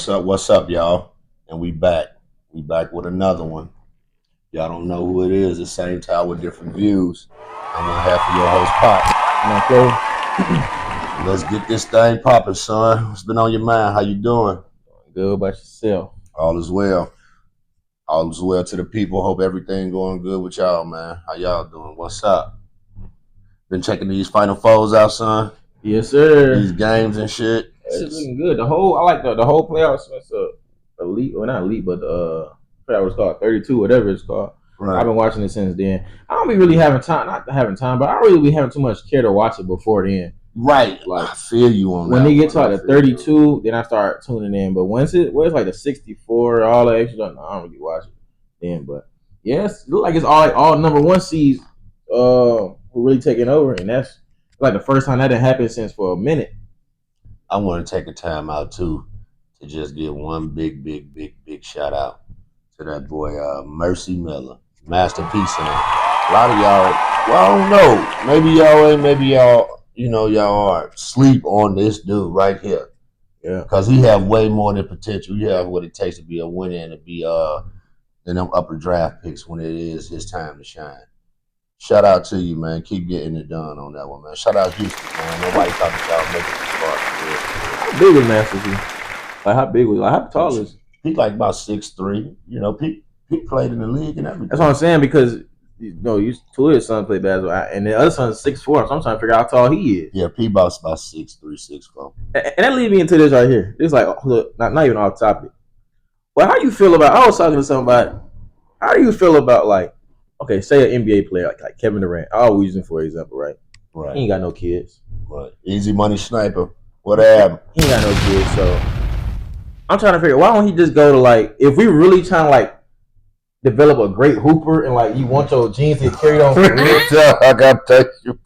What's up, y'all? And we back. We back with another one. Y'all don't know who it is. The same time with different views. I'm on half of your host, Pop. Let's get this thing popping, son. What's been on your mind? How you doing? Good about yourself. All is well. All is well to the people. Hope everything going good with y'all, man. How y'all doing? What's up? Been checking these Final Fours out, son? Yes, sir. These games and shit. It's looking good. I like the whole playoffs. It's elite, or not elite, but I forgot what it's called, 32, whatever it's called. Right. I've been watching it since then. I don't be really having time, not having time, but I don't really be having too much care to watch it before then. Right. Like, I feel you on when that. When they get to like the 32, then I start tuning in. But once it's like the 64, all the extra stuff, no, I don't really watch it then. But yes, it look like it's all number one seeds who really taking over, and that's like the first time that had happened since for a minute. I want to take a time out too to just give one big shout out to that boy Mercy Miller, masterpiece in it. A lot of y'all, well, I don't know, maybe y'all ain't, maybe y'all, y'all are sleep on this dude right here. Yeah, because he have way more than potential. He have what it takes to be a winner and to be in them upper draft picks when it is his time to shine. Shout out to you, man. Keep getting it done on that one, man. Shout out Houston, man. Nobody talking about making it start. How big was Master P? Like, how big was how tall is he? Like about 6'3". He played in the league and everything. That's what I'm saying, because two of his sons play basketball, and the other son's 6'4". So I'm trying to figure out how tall he is. Yeah, P about 6'3", 6'4". And that leads me into this right here. It's like, look, not even off topic. Well, how you feel about? I was talking to somebody. How do you feel about, like, okay, say an NBA player like Kevin Durant. I always use him for example, right? Right. He ain't got no kids. Right. Easy money sniper. Whatever. He ain't got no kids, so I'm trying to figure, why don't he just go to, like, if we really trying to, like, develop a great hooper and, like, you want your genes to get carried on for real, I got to you.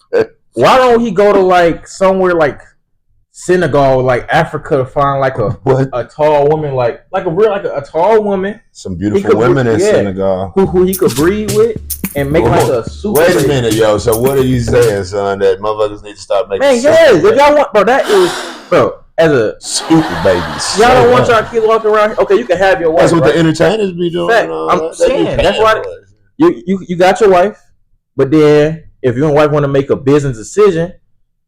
Why don't he go to, like, somewhere like Senegal, like Africa, to find like a tall woman, like a tall woman, some beautiful women in Senegal who he could breed with and make like a super. Wait a minute, yo. So what are you saying, son? That motherfuckers need to stop making. Man, yes. If y'all want, bro, that is, bro, as a super babies. Y'all don't want y'all kids walking around. Okay, you can have your wife. That's what the entertainers be doing. Fact, I'm saying that's why you got your wife, but then if your wife want to make a business decision,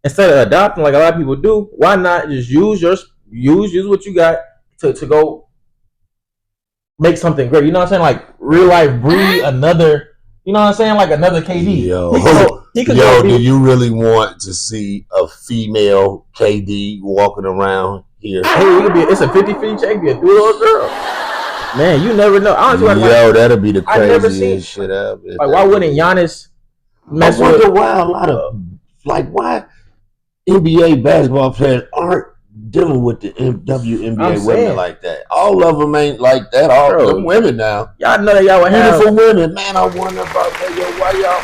instead of adopting like a lot of people do, why not just use what you got to go make something great? You know what I'm saying? Like, real life breed another. You know what I'm saying? Like another KD. Do you really want to see a female KD walking around here? Hey, it's a 50-50 check. Be a dude or a girl. Man, you never know. That'll be the craziest shit ever. Like, why wouldn't Giannis mess with? I wonder why a lot of why NBA basketball players aren't dealing with the WNBA women like that. All of them ain't like that. All them women now. Y'all know that y'all would have beautiful women. Man, I wonder about that. Yo, why y'all?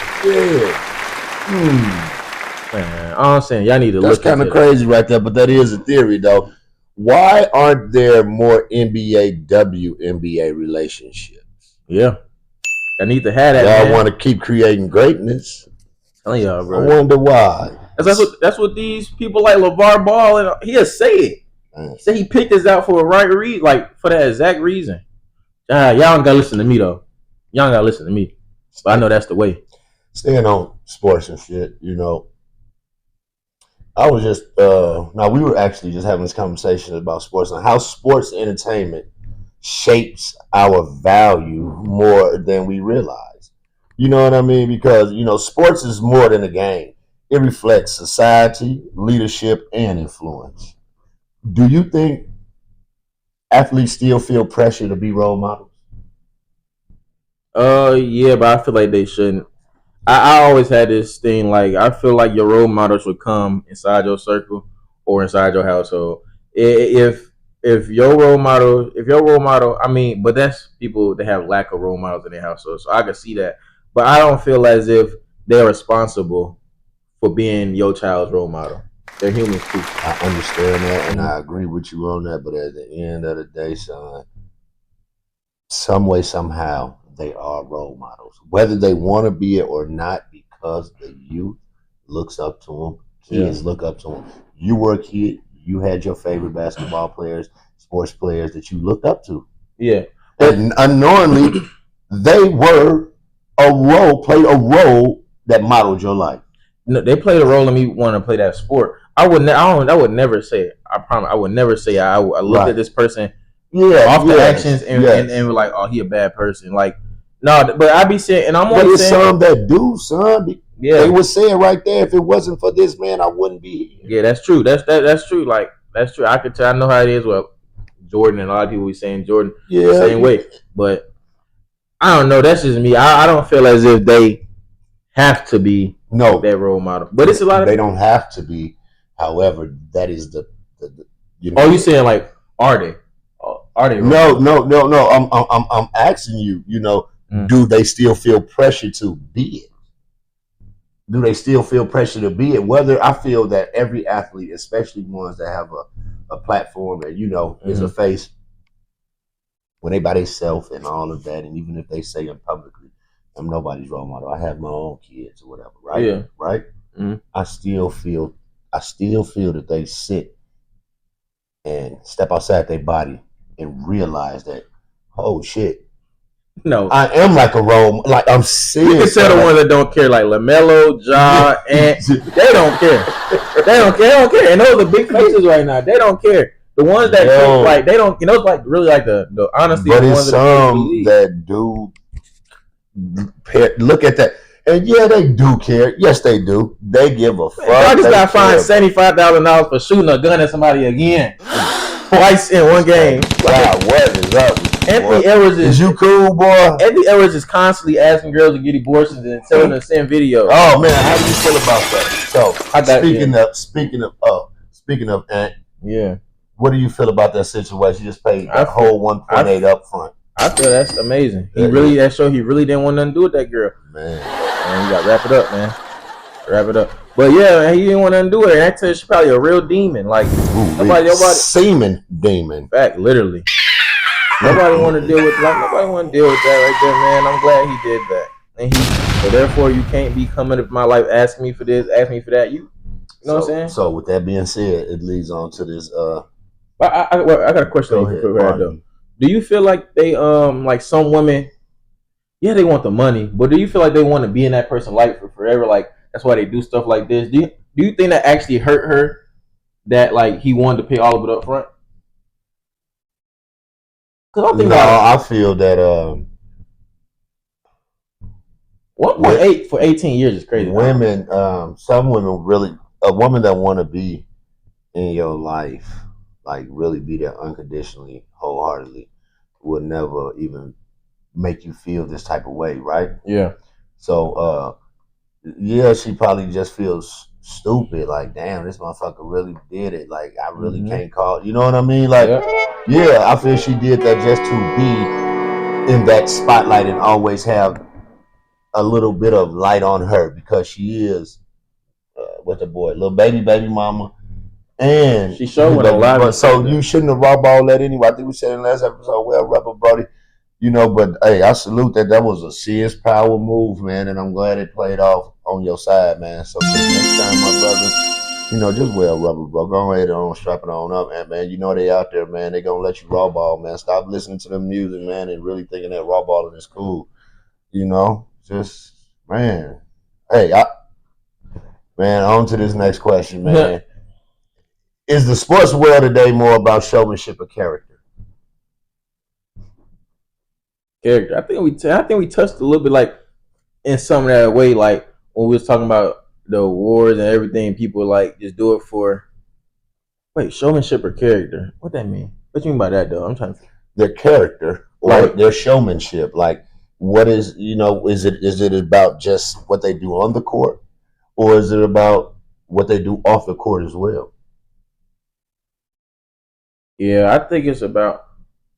Man, I'm saying y'all need to look. That's kind of crazy right there, but that is a theory though. Why aren't there more NBA WNBA relationships? Yeah, I need to have that. Y'all want to keep creating greatness. Tell y'all, bro. I wonder why. That's what these people like LeVar Ball, and he'll say it. He said he picked this out for a right reason, like for that exact reason. Y'all don't gotta listen to me though. Y'all don't gotta listen to me, but I know that's the way. Staying on sports and shit, I was just we were actually just having this conversation about sports and how sports entertainment shapes our value more than we realize. You know what I mean? Because sports is more than a game. It reflects society, leadership, and influence. Do you think athletes still feel pressure to be role models? Yeah, but I feel like they shouldn't. I always had this thing, like, I feel like your role models should come inside your circle or inside your household. If your role model, I mean, but that's people that have lack of role models in their household, so I can see that. But I don't feel as if they're responsible for being your child's role model. They're humans too. I understand that, and I agree with you on that. But at the end of the day, son, some way, somehow, they are role models, whether they want to be it or not, because the youth looks up to them. Kids look up to them. You were a kid. You had your favorite basketball players. sports players that you looked up to. Yeah. And unknowingly, they played a role that modeled your life. No, they played a role in me wanting to play that sport. I would never say it. I promise. I would never say I looked at this person off the actions and like, oh, he a bad person. Like, no, but I be saying, and I'm only saying some that do, son. Yeah, they was saying right there, if it wasn't for this man, I wouldn't be here. Yeah, that's true. That's true. Like, that's true. I could tell. I know how it is. Well, Jordan and a lot of people be saying Jordan the same way, but I don't know. That's just me. I don't feel as if they have to be that role model, but it's a lot of they don't have to be. However, that is the you know. Oh, you saying like are they? Are they? No. I'm asking you. You know, do they still feel pressure to be it? Do they still feel pressure to be it? Whether I feel that every athlete, especially ones that have a platform and is a face, when they by themselves and all of that, and even if they say it publicly, I'm nobody's role model. I have my own kids or whatever, right? Yeah. Right. Mm-hmm. I still feel that they sit and step outside their body and realize that, oh shit. No, I am like a role. Like I'm serious. You can tell the ones that don't care, like LaMelo, Ja, and they don't care. They don't care. And those are the big faces right now. They don't care. The ones that think, like they don't, like really like the honesty. But the it's ones some that do look at that. And yeah, they do care. Yes, they do. They give a fuck. I just got fined $75,000 for shooting a gun at somebody again, twice in one game. Wow, what is up? Anthony Edwards is you cool, boy? Anthony Edwards is constantly asking girls to get abortions and telling them to send videos. Oh man, how do you feel about that? So speaking of Ant, yeah, what do you feel about that situation? You just paid that whole 1.8 up front. I feel that's amazing. He really didn't want nothing to do with that girl. Man, you got to wrap it up, man. Wrap it up. But yeah, he didn't want nothing to do with it. I tell you, she's probably a real demon. Like nobody semen demon. In fact, literally. Nobody want to deal with that right there, man. I'm glad he did that. And so therefore you can't be coming into my life asking me for this, asking me for that. You know what I'm saying? So with that being said, it leads on to this I got a question though. Do you feel like they like some women, yeah, they want the money, but do you feel like they want to be in that person's life for forever? Like that's why they do stuff like this. Do you think that actually hurt her that like he wanted to pay all of it up front? I feel that 1.8 for 18 years is crazy. Women, some women really, a woman that want to be in your life, like really be there unconditionally, wholeheartedly, would never even make you feel this type of way, right? Yeah. So, yeah, she probably just feels stupid. Like, damn, this motherfucker really did it. Like, I really can't call. You know what I mean? Like, yeah, I feel she did that just to be in that spotlight and always have a little bit of light on her because she is, what's the boy, little baby mama. And she showed a lot. So you shouldn't have raw ball that anyway. I think we said in the last episode, well, Rubber Brody. But hey, I salute that. That was a serious power move, man, and I'm glad it played off on your side, man. So next time, my brother, just wear a rubber, bro. Go ahead and strap it on up, and man, they out there, man. They gonna let you raw ball, man. Stop listening to the music, man, and really thinking that raw balling is cool. Just man. Hey, on to this next question, man. Is the sports world today more about showmanship or character? Character. I think we touched a little bit like in some of that way, like when we was talking about the awards and everything. People like just do it for showmanship or character. What that mean? What you mean by that though? I'm trying to. Their character or their showmanship. Like, what is is it about just what they do on the court, or is it about what they do off the court as well? Yeah, I think it's about.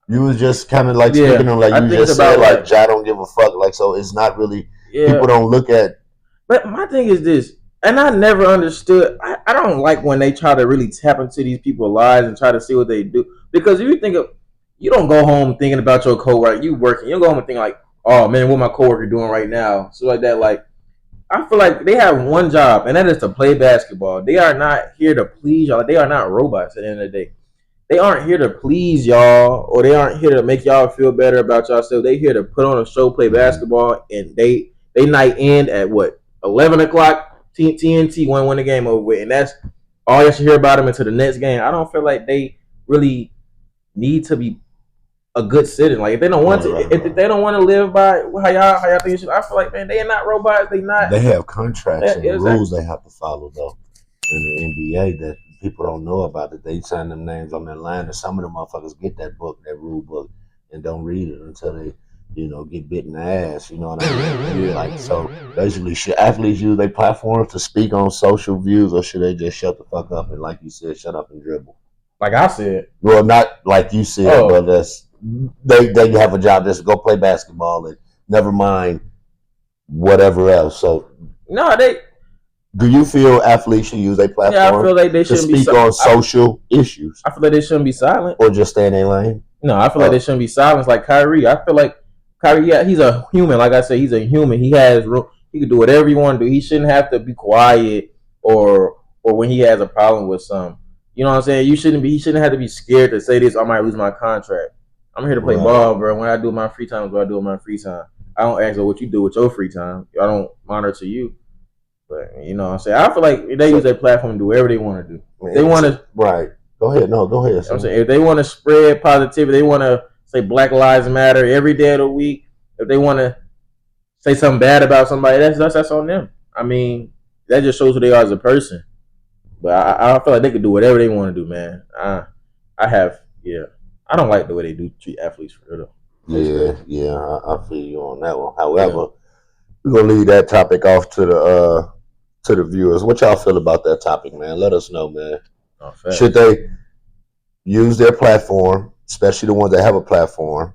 You was just kind of like speaking on like you just said like Ja don't give a fuck, like, so it's not really people don't look at. But my thing is this, and I never understood. I don't like when they try to really tap into these people's lives and try to see what they do, because if you think of, you don't go home thinking about your coworker. You working, you don't go home and think like, oh man, what my coworker doing right now, so like that. Like, I feel like they have one job, and that is to play basketball. They are not here to please y'all. They are not robots at the end of the day. they aren't here to please y'all, or they aren't here to make y'all feel better about yourself. They here to put on a show, play basketball, and they night end at what 11 o'clock. TNT win the game over with, and that's all you should hear about them until the next game. I don't feel like they really need to be a good citizen. Like if they don't want to, if they don't want to live by how y'all think it should, I feel like man, they are not robots. They not. They have contracts and Exactly. rules they have to follow though in the NBA that people don't know about. That they sign them names on that line, and some of them motherfuckers get that book, that rule book, and don't read it until they, get bit in the ass. You know what I mean? Like so. Basically, should athletes use their platforms to speak on social views, or should they just shut the fuck up and, like you said, shut up and dribble? Like I said. Well, not like you said, but that's they have a job just to go play basketball and never mind whatever else. So no, do you feel athletes should use their platform? Yeah, I feel like they shouldn't speak on social issues. I feel like they shouldn't be silent, or just stay in their lane. No, I feel like they shouldn't be silent. Like Kyrie, I feel like Kyrie, yeah, he's a human. Like I said, he's a human. He has room. He can do whatever he want to do. He shouldn't have to be quiet or when he has a problem with some. You know what I'm saying? He shouldn't have to be scared to say this. I might lose my contract. I'm here to play ball, bro. When I do my free time, what I do with my free time. I don't ask what you do with your free time. I don't monitor you. But you know what I'm saying? I feel like they use their platform to do whatever they want to do. They want to Go ahead. No, go ahead. I'm saying if they want to spread positivity, they want to say Black Lives Matter every day of the week. If they want to say something bad about somebody, that's on them. I mean, that just shows who they are as a person. But I feel like they could do whatever they want to do, man. I don't like the way they do treat athletes for real. Yeah, I feel you on that one. However, we're gonna leave that topic off to the viewers. What y'all feel about that topic, man? Let us know, man. Should they use their platform, especially the ones that have a platform,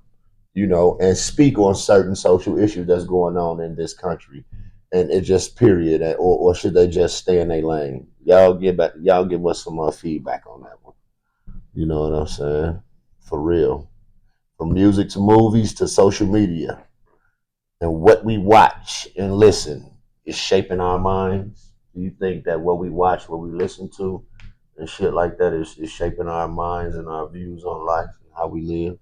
and speak on certain social issues that's going on in this country, and it just period, or should they just stay in their lane? Y'all give us some feedback on that one. You know what I'm saying? For real. From music to movies to social media, and what we watch and listen is shaping our minds. Do you think that what we watch, what we listen to, and shit like that is shaping our minds and our views on life and how we live?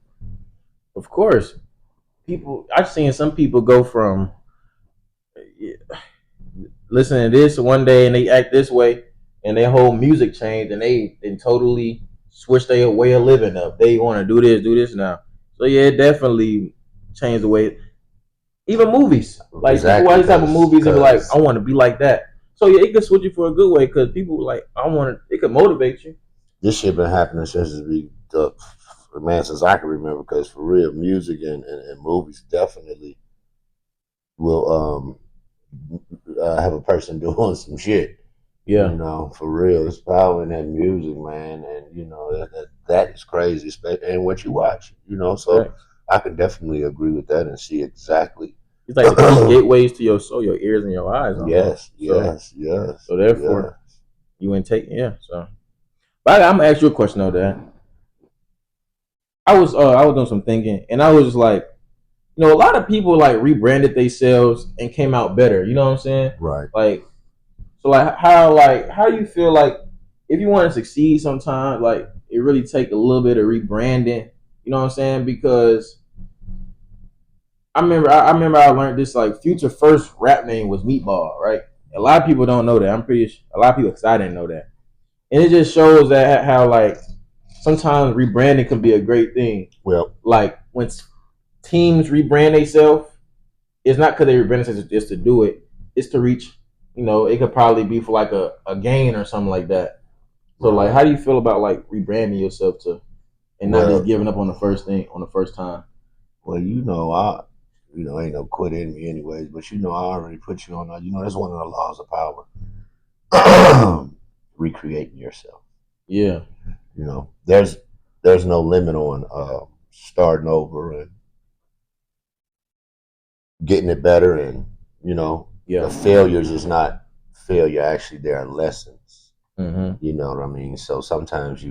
Of course. I've seen some people go from listening to this one day and they act this way, and their whole music changed, and they totally switch their way of living up. They want to do this now. So yeah, it definitely changed the way. Even movies, like people watch these type of movies and be like, I want to be like that. So yeah, it could switch you for a good way because people like, it could motivate you. This shit been happening since since I can remember. Because for real, music and movies definitely will have a person doing some shit. Yeah, for real, it's power in that music, man, and that is crazy, and what you watch, so. Right. I can definitely agree with that and see exactly. It's like the gateways to your soul, your ears and your eyes. Yes. So therefore, you intake. So, but I'm gonna ask you a question though, Dad. I was doing some thinking, and I was just like, a lot of people like rebranded themselves and came out better. You know what I'm saying? Right. Like, so how do you feel like if you want to succeed sometimes, like it really take a little bit of rebranding. You know what I'm saying? Because I remember I learned this, like Future first rap name was Meatball, right? A lot of people don't know that. I'm pretty sure a lot of people, because I didn't know that. And it just shows that how like sometimes rebranding can be a great thing. Well, like when teams rebrand themselves, it's not because they rebrand themselves just to do it. It's to reach, it could probably be for like a gain or something like that. So like, how do you feel about like rebranding yourself and not just giving up on the first time? Well, ain't no quit in me anyways, but I already put you on. That's one of the laws of power. Recreating yourself. Yeah. There's no limit on starting over and getting it better, and the failures is not failure. Actually, they are lessons. Mm-hmm. You know what I mean? So sometimes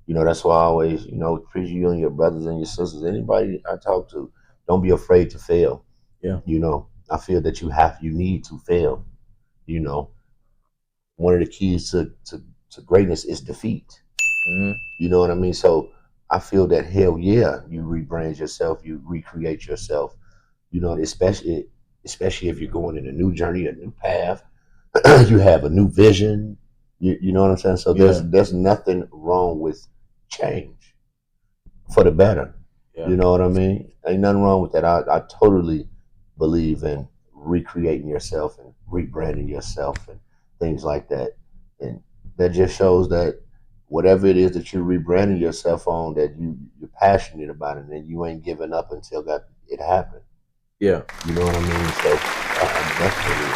that's why I always, preach you and your brothers and your sisters, anybody I talk to, don't be afraid to fail. Yeah. I feel that you need to fail. One of the keys to greatness is defeat. Mm-hmm. You know what I mean? So I feel that hell yeah, you rebrand yourself, you recreate yourself. You know, especially if you're going in a new journey, a new path. You have a new vision. You know what I'm saying? So Yeah. there's nothing wrong with change for the better. Yeah. You know what I mean? Ain't nothing wrong with that. I totally believe in recreating yourself and rebranding yourself and things like that. And that just shows that whatever it is that you're rebranding yourself on, that you're passionate about it and you ain't giving up until it happened. Yeah. You know what I mean? So I definitely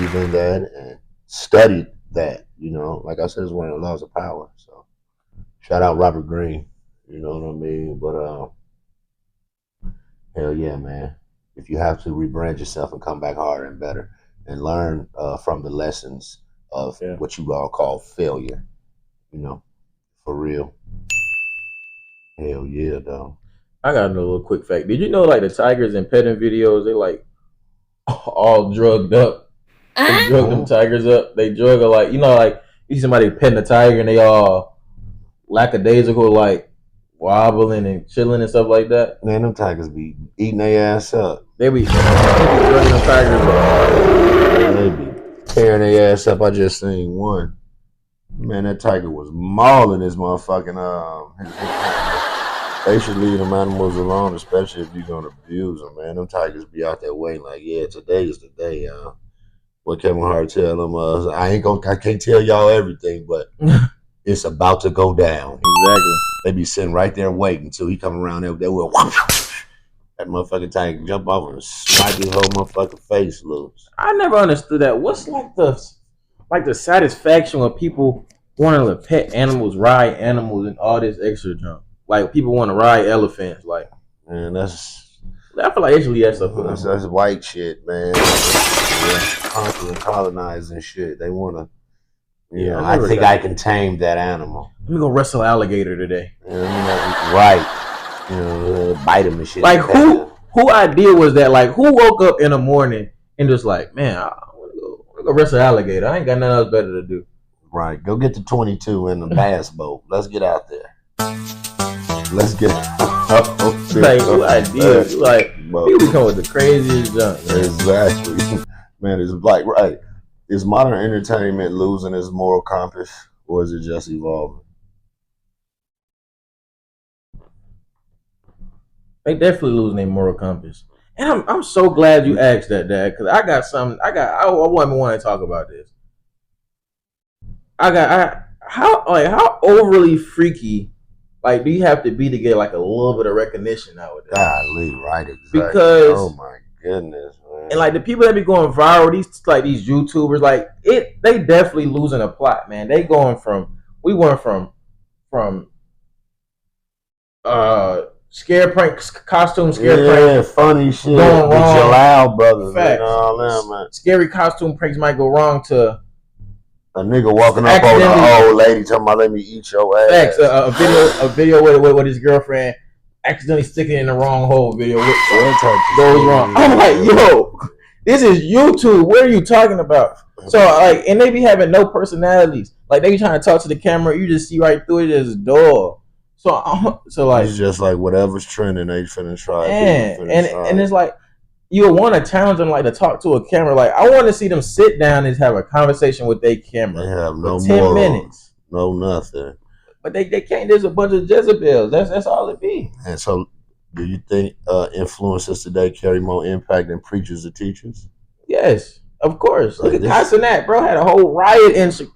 believe in that and studied that. You know, like I said, it's one of the laws of power. So shout out Robert Greene. You know what I mean? But hell yeah, man. If you have to rebrand yourself and come back harder and better and learn from the lessons of Yeah. what you all call failure, you know, for real. Hell yeah, though. I got another little quick fact. Did you know like the tigers in petting videos, they like all drugged up. They drug them tigers up. They drug her like like you see somebody petting a tiger and they all lackadaisical like wobbling and chilling and stuff like that. Man, them tigers be eating their ass up. They be drugging them tigers up. They be tearing their ass up. I just seen one. Man, that tiger was mauling his motherfucking They should leave them animals alone, especially if you're gonna abuse them, man. Them tigers be out there waiting like, yeah, today is the day, y'all. What Kevin Hart tell them? I can't tell y'all everything, but it's about to go down. Exactly. They be sitting right there waiting until he come around there. They will that motherfucking tiger jump off and swipe his whole motherfucking face loose. I never understood that. What's like the satisfaction of people wanting to pet animals, ride animals, and all this extra junk? Like people want to ride elephants. Like, Man, I feel like they should leave that stuff alone. that's white shit, man. Conquer and colonize and shit. They wanna. Yeah, I think I can tame that animal. Let me go wrestle an alligator today. Right. Bite him and shit. Like who idea was that? Like who woke up in the morning and just like, man, I want to go wrestle an alligator. I ain't got nothing else better to do. Right. Go get the 22 in the bass boat. Let's get out there. Let's get Like who idea? Like people come with the craziest junk. Man. Exactly. Man, it's like right. Is modern entertainment losing its moral compass, or is it just evolving? They definitely losing their moral compass. And I'm so glad you asked that, Dad, because I got something. I want to talk about this. How overly freaky like do you have to be to get like a little bit of recognition nowadays? Golly, right, exactly. Because oh my goodness, man. And like the people that be going viral, these YouTubers, like they definitely losing a plot, man. They going we went from scare pranks, costume scare pranks, funny shit going wrong. Jalal brothers, Facts. all that, man. Scary costume pranks might go wrong to a nigga walking up on an old lady talking about let me eat your ass. Facts. A video with his girlfriend accidentally sticking in the wrong hole. Video goes wrong. I'm like, yo, this is YouTube. What are you talking about? So like, and they be having no personalities. Like they be trying to talk to the camera, you just see right through it as a door. So like, it's just like whatever's trending, they finna try. And it's like you want to challenge them like to talk to a camera. Like I want to see them sit down and have a conversation with their camera. They have no 10 morals, minutes, no nothing. But they can't. There's a bunch of Jezebels. That's all it be. And so, do you think influencers today carry more impact than preachers or teachers? Yes, of course. Look at Castanet, bro. Had a whole riot in New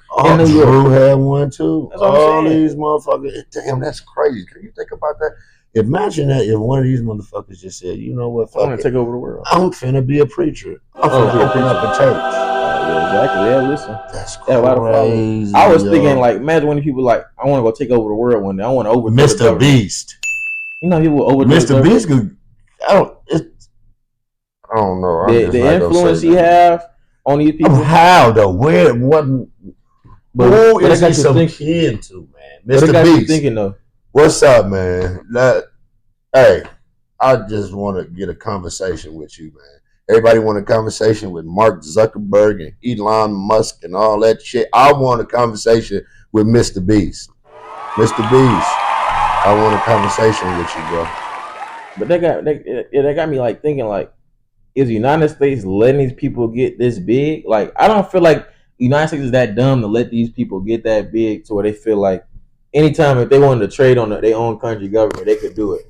York. Drew had one too. That's what I'm saying. These motherfuckers. Damn, that's crazy. Can you think about that? Imagine that if one of these motherfuckers just said, "You know what? I'm gonna take over the world. I'm finna be a preacher. I'm finna open up a church." Yeah, exactly. Yeah, listen. That's crazy. I was thinking, like, imagine when people like, I want to go take over the world one day. I want to overthrow Mr. Beast. You know, people overthrow Mr. Beast could. I don't know. The influence he have on these people. How though? Where? What? Who is he some kin to, man? Mr. Beast. Thinking though. What's up, man? Hey, I just want to get a conversation with you, man. Everybody want a conversation with Mark Zuckerberg and Elon Musk and all that shit. I want a conversation with Mr. Beast. Mr. Beast, I want a conversation with you, bro. But that got me like thinking like, is the United States letting these people get this big? Like, I don't feel like the United States is that dumb to let these people get that big to where they feel like anytime if they wanted to trade on their own country government, they could do it.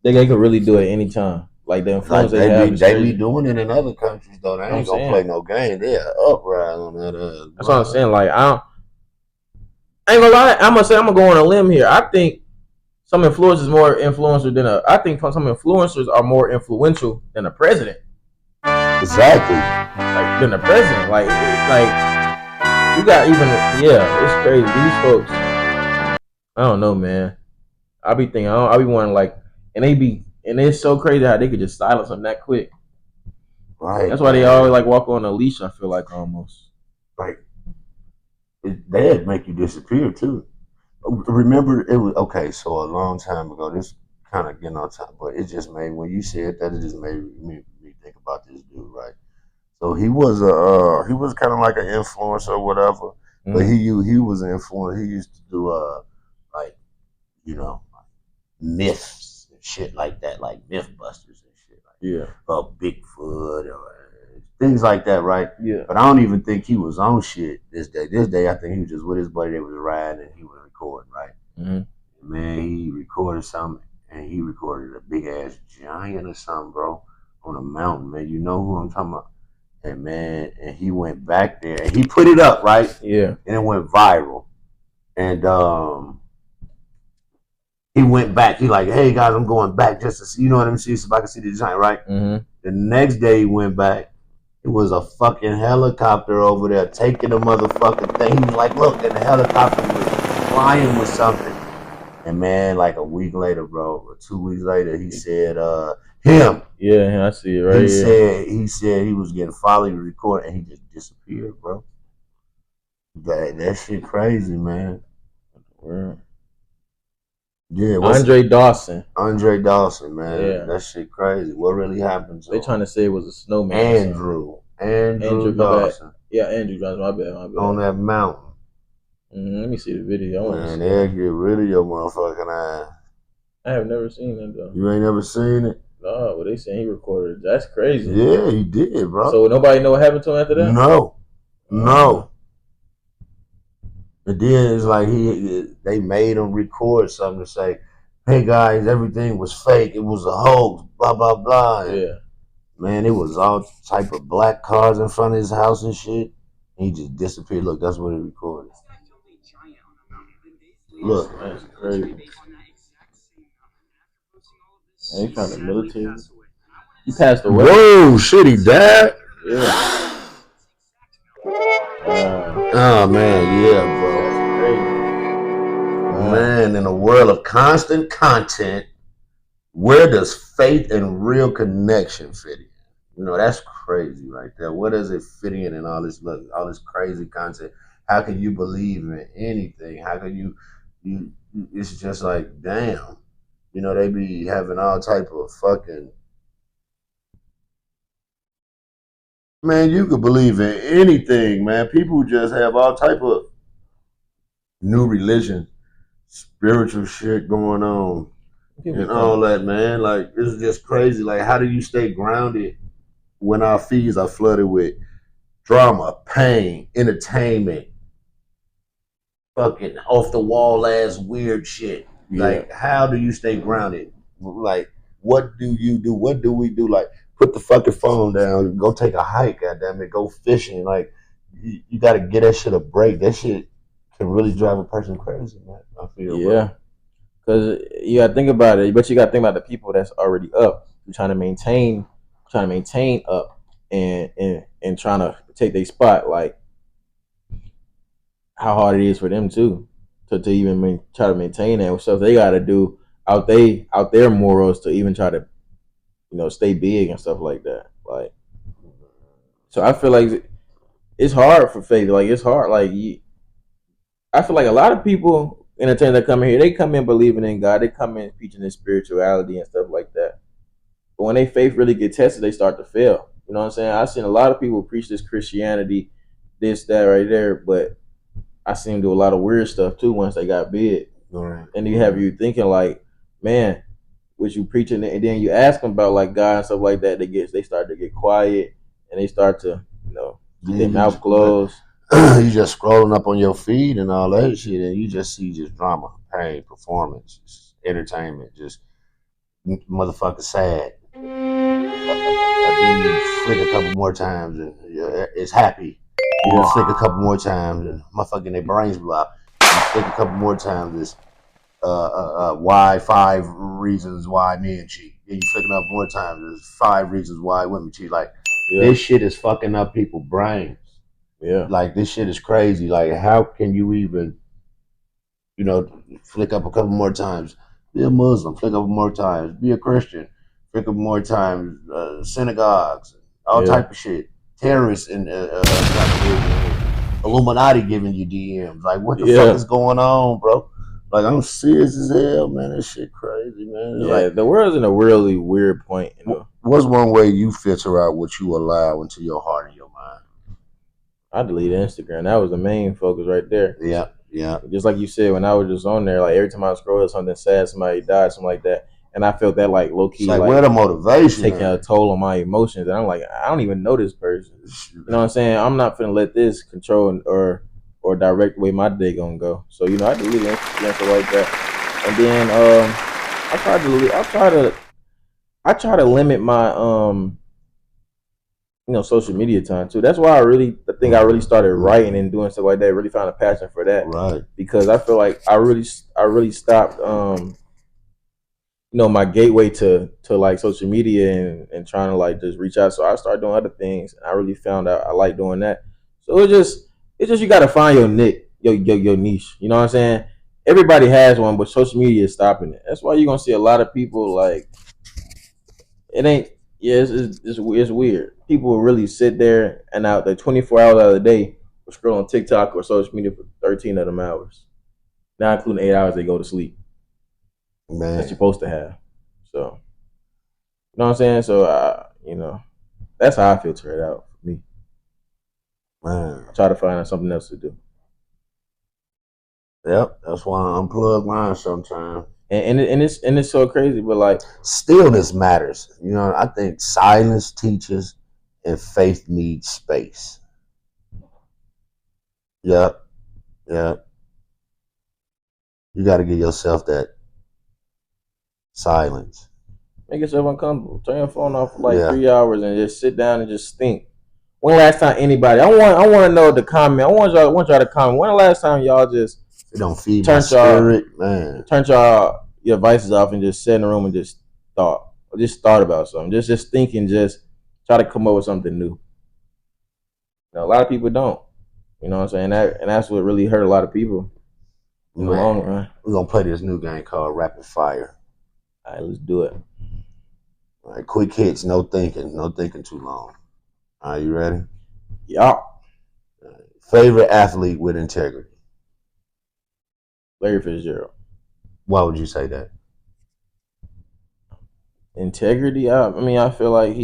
They could really do it anytime. Like the influence Like they have is they be crazy. doing it in other countries though. They You know what I'm ain't gonna play saying? no game. They're uprise on that That's what I'm bro. saying. Like I ain't gonna lie. I'm gonna go on a limb here. I think some influencers more influencer than a. I think some influencers are more influential than a president. Exactly. Like than a president. Like you got even it's crazy. These folks, I don't know, man. I be thinking, I be wondering like, and it's so crazy how they could just silence them that quick. Right. That's why they always like walk on a leash. I feel like almost. Like they'd make you disappear too. Remember, it was okay. So a long time ago, this kind of getting on top, but it just made when you said that, it just made me think about this dude, right? So he was kind of like an influencer or whatever, but he was an influencer. He used to do like you know myths and shit like that, like MythBusters and shit, like about Bigfoot or things like that, right? Yeah. But I don't even think he was on shit this day. This day, I think he was just with his buddy. They was riding and he was recording, right? Mm-hmm. Man, he recorded something, and he recorded a big ass giant or something, bro, on a mountain, man. You know who I'm talking about? And man, and he went back there and he put it up, right? Yeah. And it went viral. And he went back. He like, hey guys, I'm going back just to see, you know what I mean? See if I can see the giant, right? Mm-hmm. The next day he went back. It was a fucking helicopter over there taking the motherfucking thing. He was like, look, and the helicopter was flying with something. And man, like a week later, bro, or 2 weeks later, he said, him. Yeah, I see it right here. He said he was getting followed recorded and he just disappeared, bro. That shit crazy, man. Word. Yeah, Andre Dawson. Andre Dawson, man. Yeah. That shit crazy. What really happened to They him? trying to say it was a snowman. Andrew Dawson. Yeah, Andrew Johnson. My bad. On that mountain. Let me see the video. Man, they'll get rid of your motherfucking ass. I have never seen that though. You ain't never seen it? No, but they saying he recorded it. That's crazy. Yeah, he did, bro. So nobody know what happened to him after that? No. And then it's like they made him record something to say, hey guys, everything was fake. It was a hoax, blah, blah, blah. And Yeah. man, it was all type of black cars in front of his house and shit. And he just disappeared. Look, that's what he recorded. Look. That's crazy. And he found the military. He passed away. Whoa, shit, he died? Yeah. Oh, man, yeah, bro. Man, in a world of constant content, where does faith and real connection fit in? You know, that's crazy right there. Where does it fit in all this crazy content? How can you believe in anything? How can you it's just like, damn. You know, they be having all type of fucking, man, you could believe in anything, man. People just have all type of new religion, spiritual shit going on. And all that, man. Like, it's just crazy. Like, how do you stay grounded when our feeds are flooded with drama, pain, entertainment, fucking off the wall ass weird shit? Like, how do you stay grounded? Like, what do you do? What do we do? Like, put the fucking phone down, go take a hike, goddamn it, go fishing. Like, you got to get that shit a break. That shit can really drive a person crazy, man. I feel. Yeah. Because you got to think about it, but you got to think about the people that's already up. You're trying to maintain up and trying to take their spot. Like how hard it is for them too to even try to maintain that. So they got to do out their morals to even try to stay big and stuff like that. Like, so I feel like it's hard for faith. Like it's hard. Like I feel like a lot of people entertainers that come in here, they come in believing in God. They come in preaching in spirituality and stuff like that. But when their faith really get tested, they start to fail. You know what I'm saying? I've seen a lot of people preach this Christianity, this, that, right there, but I seen them do a lot of weird stuff too once they got big. Right. And you have you thinking like, man, was you preaching it? And then you ask them about like God and stuff like that. They start to get quiet and they start to, keep their mouth closed. You just scrolling up on your feed and all that shit, and you just see just drama, pain, performance, just entertainment, just motherfucker sad. Then you flick a couple more times and it's happy. Then you flick a couple more times and motherfucking their brains block. You flick a couple more times, it's why 5 reasons why men cheat. Then you flick it up more times, there's 5 reasons why women cheat. Like this shit is fucking up people's brains. Yeah. Like this shit is crazy. Like how can you even, flick up a couple more times, be a Muslim, flick up more times, be a Christian, flick up more times, synagogues, all type of shit, terrorists and Illuminati giving you DMs. Like what the fuck is going on, bro? Like I'm serious as hell, man. This shit crazy, man. It's like the world's in a really weird point. What's one way you filter out what you allow into your heart and your mind? I deleted Instagram. That was the main focus right there. Yeah. Just like you said, when I was just on there, like every time I scroll, something sad, somebody died, something like that, and I felt that like low key, like where the motivation taking a toll on my emotions, and I'm like, I don't even know this person. You know what I'm saying? I'm not gonna let this control or direct the way my day gonna go. So I deleted Instagram stuff like that, and then I try to limit my social media time too. That's why I think I really started writing and doing stuff like that. Really found a passion for that, right? Because I feel like I really stopped, my gateway to like social media and trying to like just reach out. So I started doing other things. And I really found out I like doing that. So it's just you got to find your niche, your niche. You know what I'm saying? Everybody has one, but social media is stopping it. That's why you're gonna see a lot of people like it ain't. Yeah, it's weird. People will really sit there and out the 24 hours out of the day will scroll on TikTok or social media for 13 of them hours, not including 8 hours they go to sleep. Man. That you're supposed to have. So, you know what I'm saying? So, that's how I filter it out for me. Man. I try to find something else to do. Yep, that's why I unplug mine sometimes. And it's so crazy, but like stillness matters. I think silence teaches, and faith needs space. Yep. You got to give yourself that silence. Make yourself uncomfortable. Turn your phone off for like 3 hours and just sit down and just think. When last time anybody? I want to know the comment. I want y'all to comment. When the last time y'all just it don't feed my spirit, man. Turn your devices off and just sit in the room and just thought about something. Just thinking. Just try to come up with something new. A lot of people don't. You know what I'm saying? And that's what really hurt a lot of people in the long run. We're gonna play this new game called Rapid Fire. All right, let's do it. All right, quick hits, no thinking too long. Are you ready? Yeah. Favorite athlete with integrity? Larry Fitzgerald. Why would you say that? Integrity? I feel like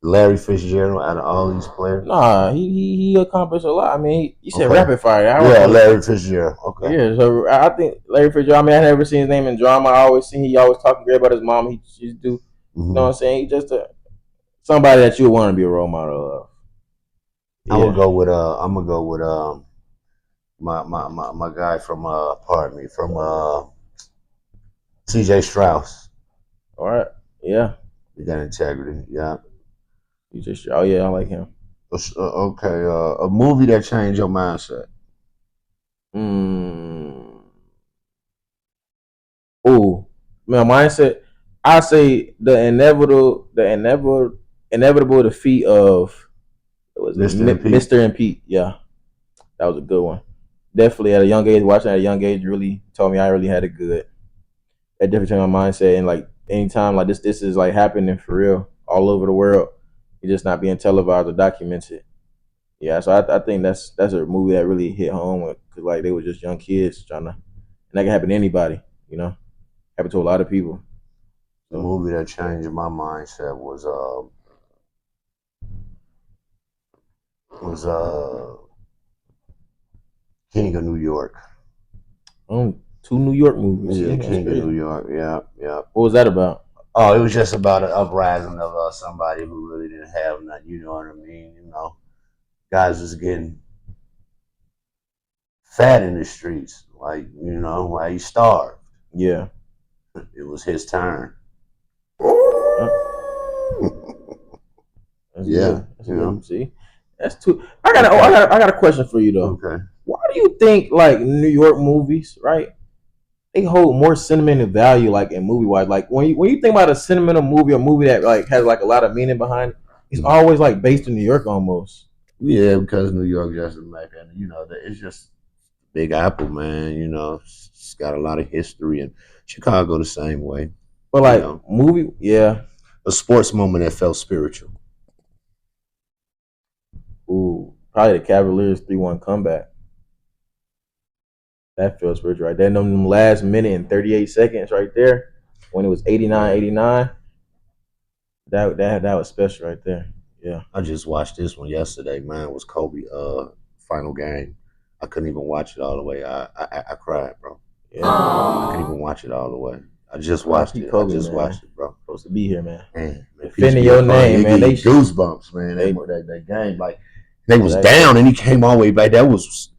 Larry Fitzgerald out of all these players? Nah, he accomplished a lot. I mean, you said rapid fire. Larry Fitzgerald. Okay. Yeah, so I think Larry Fitzgerald. I mean, I never seen his name in drama. I always see he always talking great about his mom. He just do. You know what I'm saying? He just somebody that you want to be a role model of. Yeah. I'm gonna go with my guy from CJ Strauss. All right. Yeah. He got integrity. Yeah. Oh yeah, I like him. Okay. A movie that changed your mindset. Oh, my mindset. I say the inevitable defeat of Mr. and Pete. Yeah, that was a good one. Definitely at a young age, watching at a young age really told me I really had it good. That difference in my mindset and like anytime like this is like happening for real all over the world. It's just not being televised or documented. Yeah, so I think that's a movie that really hit home because like they were just young kids trying to, and that can happen to anybody. Happen to a lot of people. The movie that changed my mindset was was King of New York. Oh, 2 New York movies. Yeah, That's King of New crazy. York. Yeah, yeah. What was that about? Oh, it was just about an uprising of somebody who really didn't have nothing. You know what I mean? You know, guys was getting fat in the streets, like while he starved. Yeah. It was his turn. Yep. That's Yeah, good. That's good. See, that's too. I got a question for you though. Okay. Why do you think like New York movies, right? They hold more sentimental value, like in movie wise. Like when you think about a sentimental movie, a movie that like has like a lot of meaning behind it, it's always like based in New York almost. Yeah, because New York just America, and it's just Big Apple, man. It's got a lot of history, and Chicago the same way. But You like know, movie, yeah. a sports moment that felt spiritual. Ooh, probably the Cavaliers 3-1 comeback. That feels spiritual right there. Them last minute and 38 seconds right there when it was 89-89. That was special right there. Yeah. I just watched this one yesterday. Man, it was Kobe final game. I couldn't even watch it all the way. I cried, bro. Yeah. I couldn't even watch it all the way. I just watched it. Kobe, I just man. watched it, bro. Supposed to be here, man. Man, Defending your name, man. They goosebumps, man. That game, like they was Exactly. down and he came all the way back. That wasn't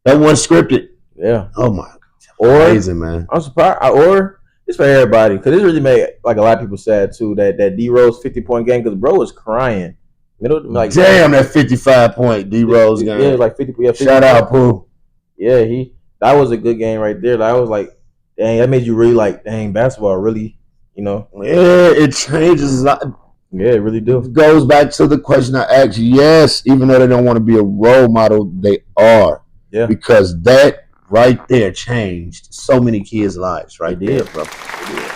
scripted. Yeah. Oh my god. Or amazing, man. I'm surprised. Or it's for everybody because this really made like a lot of people sad too. That D Rose 50-point game because bro was crying. Damn, that 55-point D Rose game. Yeah, like 50. Yeah, 50 Shout out, Pooh. Yeah, that was a good game right there. Like, I was like, dang, that made you really like, dang, basketball really, Yeah, it changes. Yeah, it really do. It goes back to the question I asked. Yes, even though they don't want to be a role model, they are. Yeah. Because that right there changed so many kids' lives right there, bro.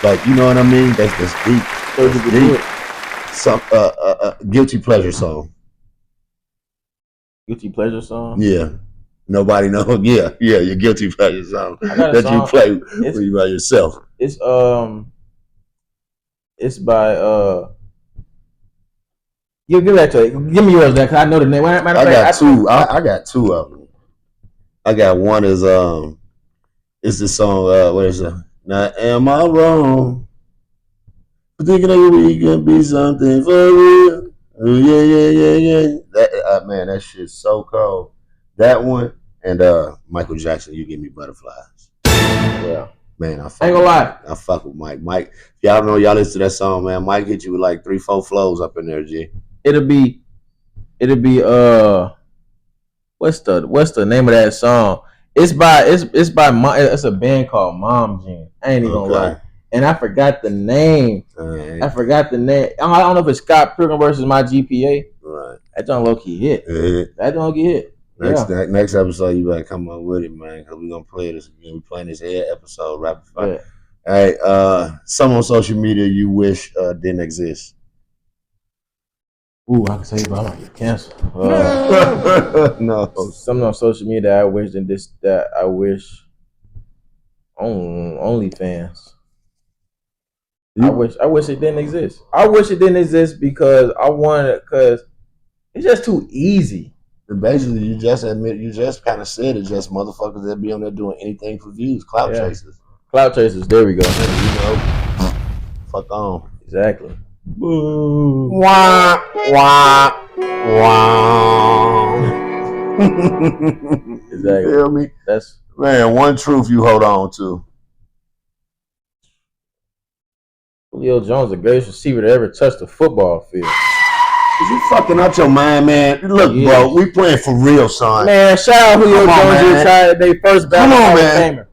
Like, you know what I mean? That's deep. That's deep. Some guilty pleasure song. Guilty pleasure song? Yeah. Nobody knows. Yeah, your guilty pleasure song that song. You play when you by yourself. It's by give that to you. Give me yours, that because I know the name. I got two of them. I got one is it's the song what is it? Now am I wrong for thinking that we can be something for real? Oh, yeah. That man, that shit's so cold. That one and Michael Jackson, You Give Me Butterflies. Yeah. Man, I ain't gonna lie. I fuck with Mike. Mike, if y'all know, y'all listen to that song, man. Mike hit you with like 3-4 flows up in there, G. It'll be what's the name of that song? It's by it's a band called Mom Jean. I ain't even gonna lie. And I forgot the name. I don't know if it's Scott Pilgrim versus My GPA. Right. That don't low key hit. That don't get hit. Next episode, you better come up with it, man, because we're gonna play this again. We're playing this episode rapid fire. Yeah. All right. Some on social media you wish didn't exist. Ooh, I can tell you about my cancer. No. Something on social media that I wish OnlyFans. I wish it didn't exist. I wish it didn't exist because it's just too easy. Basically, you just kind of said it. Just motherfuckers that be on there doing anything for views, clout chasers. Clout chasers. There we go. Fuck on. Exactly. Boo. Wah wah wah. Exactly. You feel me? That's one truth you hold on to. Julio Jones, the greatest receiver to ever touch the football field. Is you fucking out your mind, man? Look, bro, we playing for real, son. Man, shout out Julio Jones. You tried their first battle. Come on, man.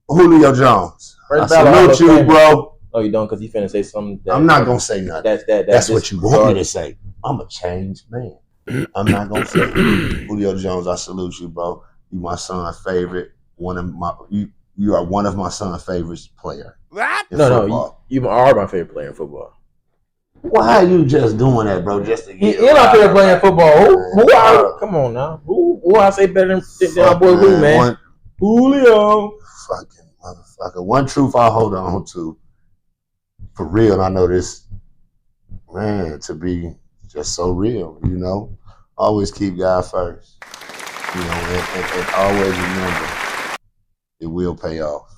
Julio Jones. I salute you, bro. No, you don't, because he finna say something. I'm not gonna say nothing. That's what you want me to say. I'm a changed man. I'm not gonna say Julio Jones. I salute you, bro. You my son's favorite. You are one of my son's favorite player. No, you are my favorite player in football. Why are you just doing that, bro? Just to get you're not favorite player in football. Come on now. Who I say better than our boy Lou, man? Julio. Fucking motherfucker. One truth I hold on to. For real, I know this, man, to be just so real, Always keep God first. And always remember it will pay off.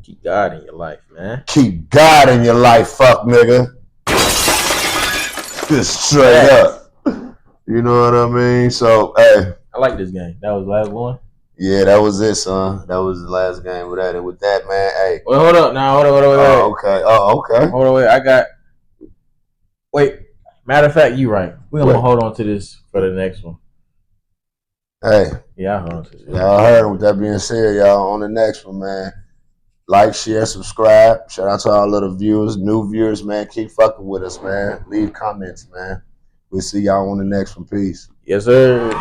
Keep God in your life, man. Keep God in your life, fuck nigga. Just straight up. You know what I mean? So, hey. I like this game. That was the last one? Yeah, that was it, son. That was the last game with that. And with that, man, hey. Well, hold up. Now, hold on. Okay. Okay. Hold on, wait. Matter of fact, you right. We're going to hold on to this for the next one. Hey. Yeah, I hold on to this. Y'all heard. With that being said, y'all, on the next one, man. Like, share, subscribe. Shout out to all little viewers, new viewers, man. Keep fucking with us, man. Leave comments, man. We'll see y'all on the next one. Peace. Yes, sir.